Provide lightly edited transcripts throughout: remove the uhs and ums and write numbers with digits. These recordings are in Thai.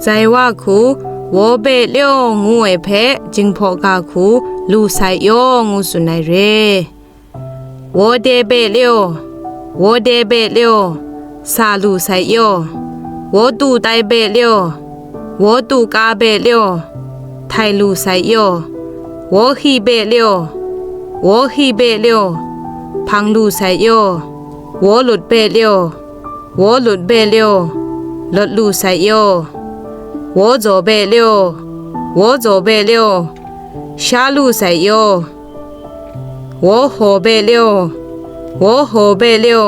ใจว่าคูวอเบเลียวงูเอเพจิงพอกาคูลูไซโยงูสุนัยเรวอเดเบเลียววอเดเบเลียวซาลูไซโยวอตูไตเบเลียววอตูกาเบเลียวไทลูไซโยวอฮีเบเลียววอฮีเบเลียวพังลูไซโยวอหลุดเบเลียววอหลุดเบเลียวลดลูไซโยวอโจเบเลียววอโจเบเลียวชาลูไซโยวอโหเบเลียววอโหเบเลียว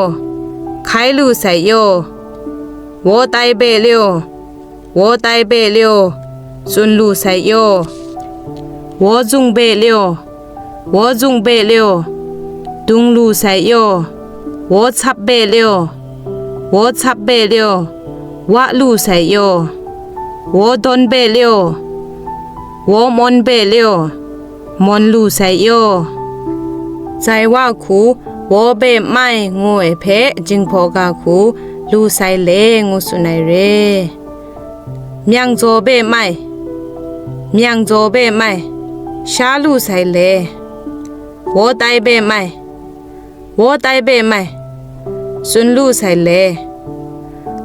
ไคลูไซโยวอไตเบเลียววอไตเบเลียวซุนลูไซโยวอจุงเบเลียววอจุงเบเลียวตุงลูไซโยวอชับเบเลียววอชับเบเลียววะลูไซโยวอดอนเบเลียววอมอนเบเลียวมอนลูไซโยใจว่าคูวอเบไม่งูเอเพจิงพอกาคูลูไซเลงูสุนัยเรเมียงโจเบไม่เมียงโจเบไม่ชาลูไซเลวอไตเบไม่วอไตเบไม่ซุนลูไซเล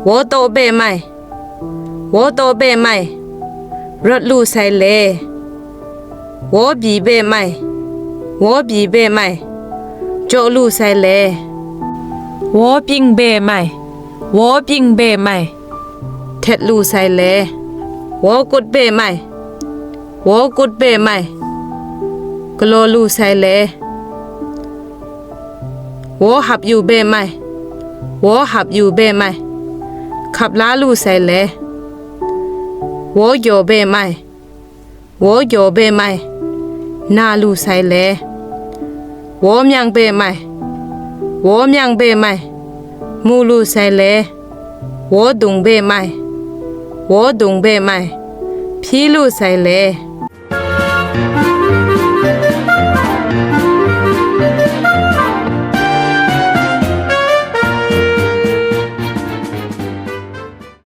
วอโตเบไม่วอโตเบไม่รถลูไซเลวอบีเบไม่วอบีเบไม่โจลูไซเลวอปิงเบไม่วอปิงเบไม่เท็ดลูไซเลวอกุดเบไม่วอกุดเบไม่กโลลูไซเลวอหับอยู่เบไม่วอหับอยู่เบไม่ขับล้าลูไซเลวอโยเบไม่วอโยเบไม่นาลูไซเลวอมยังเบไม่วอมยังเบไม่มูลูไซเลวอดุงเบไม่วอดุงเบไม่พี่ลูไซเล